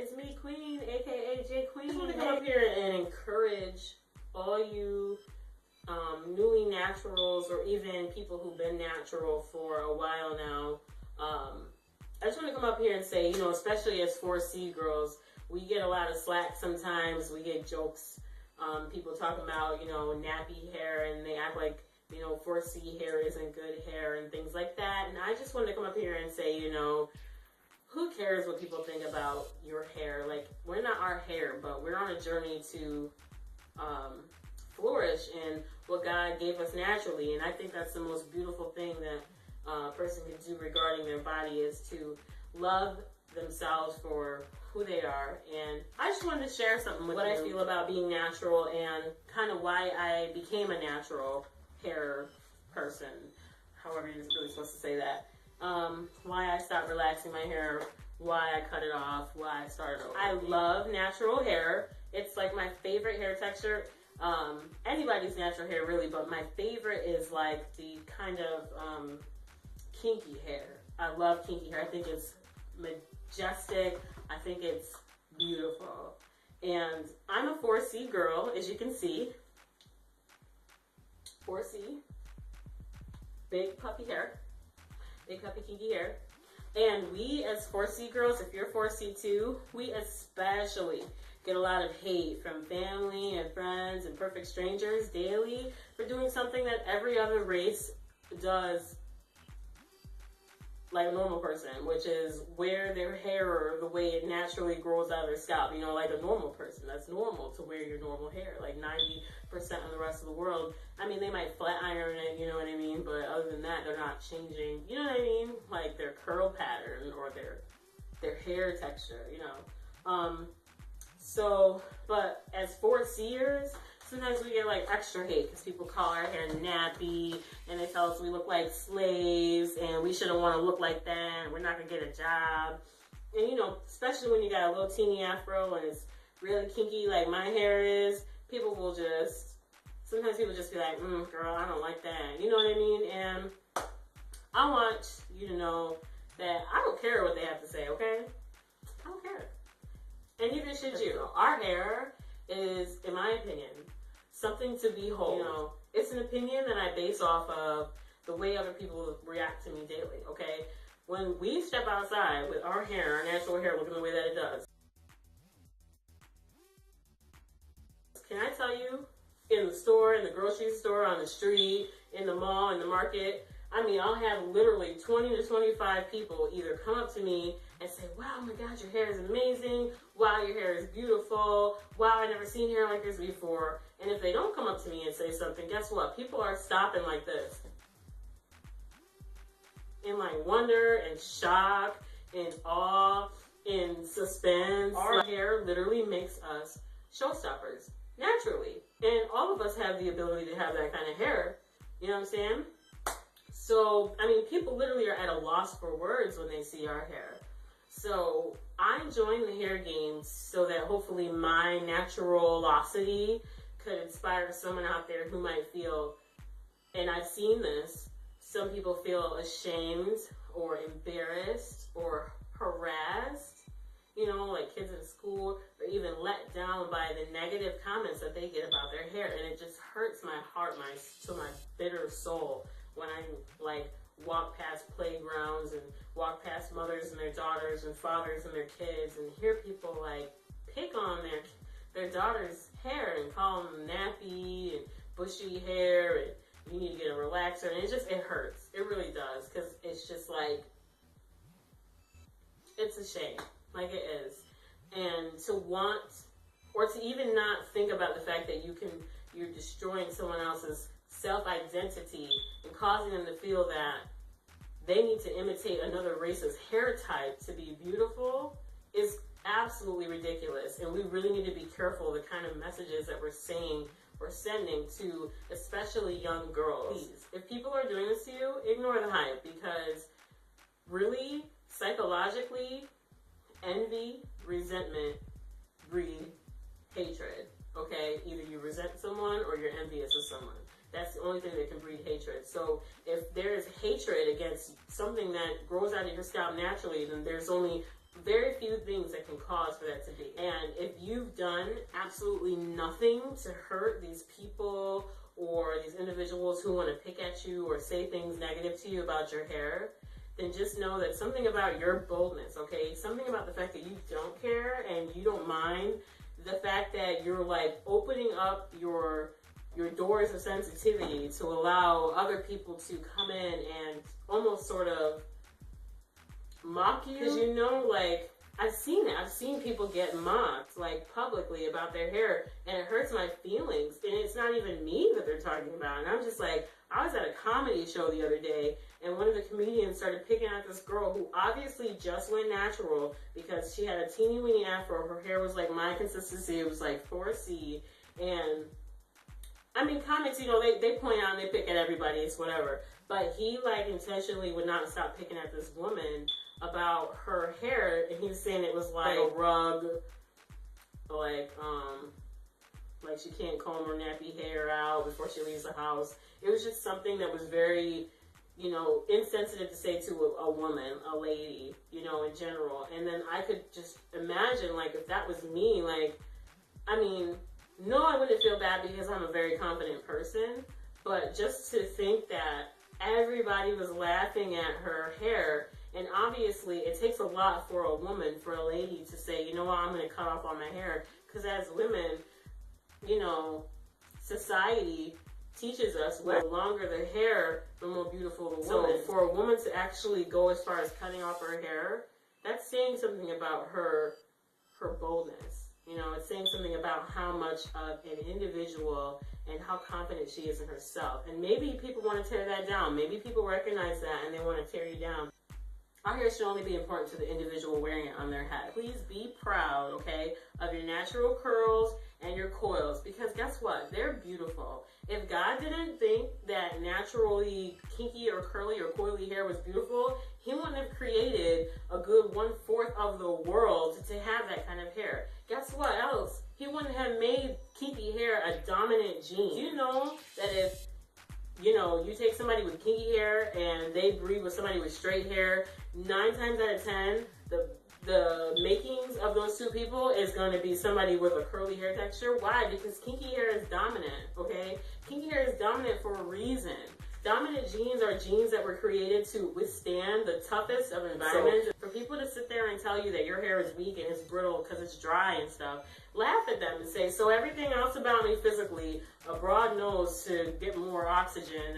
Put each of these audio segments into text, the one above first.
It's me, Queen, aka J Queen. I just want to come up here and encourage all you newly naturals, or even people who've been natural for a while now. I just want to come up here and say, you know, especially as 4C girls, we get a lot of slack sometimes. We get jokes, people talking about, you know, nappy hair, and they act like, you know, 4C hair isn't good hair and things like that. And I just wanted to come up here and say, you know, who cares what people think about your hair? Like, we're not our hair, but we're on a journey to flourish in what God gave us naturally. And I think that's the most beautiful thing that a person can do regarding their body, is to love themselves for who they are. And I just wanted to share something with what I feel about being natural, and kind of why I became a natural hair person, however you're really supposed to say that. Why I stopped relaxing my hair, why I cut it off, why I started over. I love natural hair. It's like my favorite hair texture. Anybody's natural hair really, but my favorite is like the kind of kinky hair. I love kinky hair. I think it's majestic. I think it's beautiful. And I'm a 4C girl, as you can see. 4C. Big puffy hair. Big puffy kinky hair. And we as 4C girls, if you're 4C too, we especially get a lot of hate from family and friends and perfect strangers daily for doing something that every other race does like a normal person, which is wear their hair the way it naturally grows out of their scalp. You know, like a normal person. That's normal to wear your normal hair. Like 90% of the rest of the world, I mean, they might flat iron it, you know what I mean? But other than that, they're not changing, you know what I mean? Like their curl pattern or their hair texture, you know? So, but as 4C'ers, sometimes we get like extra hate because people call our hair nappy, and they tell us we look like slaves and we shouldn't want to look like that, and we're not gonna get a job. And you know, especially when you got a little teeny afro and it's really kinky like my hair is, sometimes people just be like, girl, I don't like that. You know what I mean? And I want you to know that I don't care what they have to say, okay? I don't care. And neither should you. Our hair is, in my opinion, something to behold. You know, it's an opinion that I base off of the way other people react to me daily, okay? When we step outside with our hair, our natural hair looking the way that it does, can I tell you, in the store, in the grocery store, on the street, in the mall, in the market, I mean, I'll have literally 20 to 25 people either come up to me and say, wow, oh my God, your hair is amazing. Wow, your hair is beautiful. Wow, I've never seen hair like this before. And if they don't come up to me and say something, guess what? People are stopping like this. In like wonder and shock and awe and suspense. Our hair literally makes us showstoppers, naturally. And all of us have the ability to have that kind of hair. You know what I'm saying? So, I mean, people literally are at a loss for words when they see our hair. So, I joined the hair game so that hopefully my naturality could inspire someone out there who might feel, and I've seen this, some people feel ashamed or embarrassed or harassed, you know, like kids in school, or even let down by the negative comments that they get about their hair. And it just hurts my heart, to my bitter soul, when I like walk past playgrounds and walk past mothers and their daughters and fathers and their kids and hear people like pick on their daughter's hair and call them nappy and bushy hair and you need to get a relaxer. And it hurts. It really does, because it's just like, it's a shame. Like it is. And to want, or to even not think about the fact that you're destroying someone else's self-identity and causing them to feel that they need to imitate another race's hair type to be beautiful is absolutely ridiculous. And we really need to be careful the kind of messages that we're sending to especially young girls. Please, if people are doing this to you, ignore the hype, because really, psychologically, envy, resentment breed hatred, okay? Either you resent someone or you're envious of someone. That's the only thing that can breed hatred. So if there is hatred against something that grows out of your scalp naturally, then there's only very few things that can cause for that to be. And if you've done absolutely nothing to hurt these people or these individuals who want to pick at you or say things negative to you about your hair, then just know that something about your boldness, okay? Something about the fact that you don't care and you don't mind the fact that you're like opening up your doors of sensitivity to allow other people to come in and almost sort of mock you. Because you know, like, I've seen it. I've seen people get mocked, like, publicly about their hair, and it hurts my feelings. And it's not even me that they're talking about. And I'm just like, I was at a comedy show the other day, and one of the comedians started picking at this girl who obviously just went natural because she had a teeny weeny afro. Her hair was like my consistency. It was like 4C. And I mean, comics, you know, they point out and they pick at everybody. It's whatever. But he, like, intentionally would not stop picking at this woman about her hair, and he was saying it was like a rug, like she can't comb her nappy hair out before she leaves the house. It was just something that was very, you know, insensitive to say to a woman, a lady, you know, in general. And then I could just imagine, like, if that was me, like, I mean, no, I wouldn't feel bad because I'm a very confident person, but just to think that everybody was laughing at her hair. And obviously, it takes a lot for a woman, for a lady to say, you know what, I'm going to cut off all my hair. Because as women, you know, society teaches us the longer the hair, the more beautiful the woman. So for a woman to actually go as far as cutting off her hair, that's saying something about her boldness. You know, it's saying something about how much of an individual and how confident she is in herself. And maybe people want to tear that down. Maybe people recognize that and they want to tear you down. Our hair should only be important to the individual wearing it on their head. Please be proud, okay, of your natural curls and your coils, because guess what? They're beautiful. If God didn't think that naturally kinky or curly or coily hair was beautiful, he wouldn't have created a good 1/4 of the world to have that kind of hair. Guess what else? He wouldn't have made kinky hair a dominant gene. You know that if, you know, you take somebody with kinky hair and they breed with somebody with straight hair, 9 times out of 10, the makings of those two people is going to be somebody with a curly hair texture. Why? Because kinky hair is dominant, okay? Kinky hair is dominant for a reason. Dominant genes are genes that were created to withstand the toughest of environments. So for people to sit there and tell you that your hair is weak and it's brittle because it's dry and stuff, laugh at them and say, so everything else about me physically, a broad nose to get more oxygen,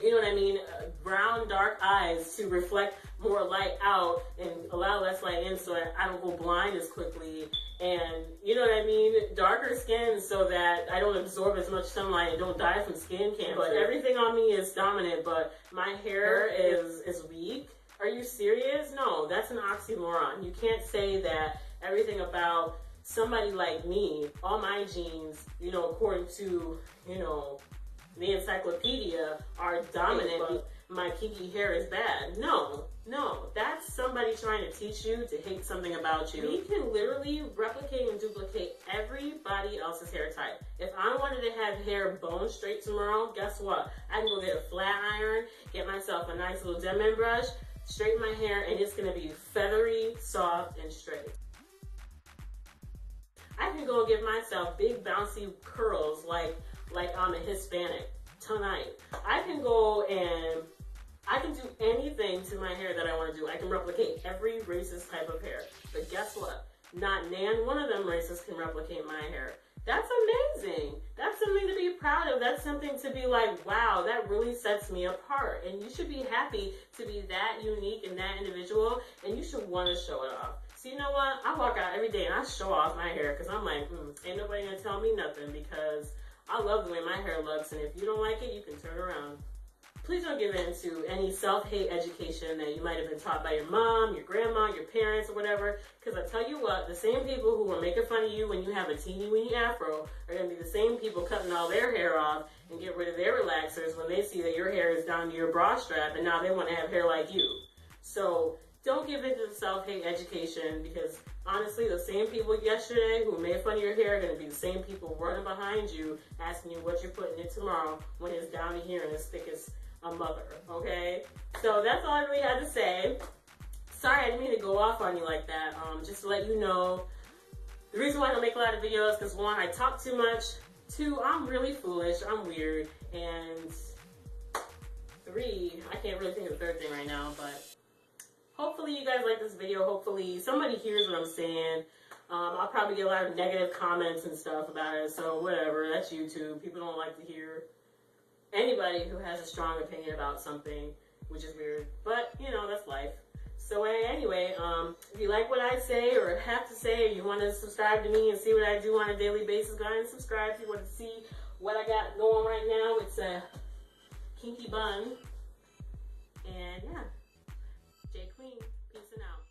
you know what I mean, brown, dark eyes to reflect more light out and allow less light in so that I don't go blind as quickly, and you know what I mean, darker skin so that I don't absorb as much sunlight and don't die from skin cancer. But everything on me is dominant, but my hair is weak. Are you serious? No, that's an oxymoron. You can't say that everything about somebody like me, all my genes, you know, according to, you know, the encyclopedia, are dominant, but my kinky hair is bad. No, that's somebody trying to teach you to hate something about you. We can literally replicate and duplicate everybody else's hair type. If I wanted to have hair bone straight tomorrow, guess what? I can go get a flat iron, get myself a nice little Denman brush, straighten my hair, and it's gonna be feathery, soft, and straight. I can go give myself big bouncy curls like I'm a Hispanic tonight. I can go and I can do anything to my hair that I want to do. I can replicate every racist type of hair. But guess what? Not one of them races can replicate my hair. That's amazing. That's something to be proud of. That's something to be like, wow, that really sets me apart. And you should be happy to be that unique and that individual, and you should want to show it off. So you know what? I walk out every day and I show off my hair because I'm like, ain't nobody gonna tell me nothing because I love the way my hair looks, and if you don't like it, you can turn around. Please don't give in to any self-hate education that you might have been taught by your mom, your grandma, your parents, or whatever, because I tell you what, the same people who are making fun of you when you have a teeny-weeny afro are going to be the same people cutting all their hair off and get rid of their relaxers when they see that your hair is down to your bra strap and now they want to have hair like you. So don't give in to the self-hate education, because honestly, the same people yesterday who made fun of your hair are going to be the same people running behind you asking you what you're putting in tomorrow when it's down to here and as thick as a mother, okay? So that's all I really had to say. sorry, I didn't mean to go off on you like that. Just to let you know, the reason why I don't make a lot of videos because 1, I talk too much. 2, I'm really foolish. I'm weird. And 3, I can't really think of the 3rd thing right now, but hopefully you guys like this video. Hopefully somebody hears what I'm saying. I'll probably get a lot of negative comments and stuff about it, so whatever, that's YouTube. People don't like to hear anybody who has a strong opinion about something, which is weird, but you know, that's life. So anyway, if you like what I say or have to say, or you want to subscribe to me and see what I do on a daily basis, go ahead and subscribe if you want to see what I got going right now. It's a kinky bun, and yeah, J Queen, peace and out.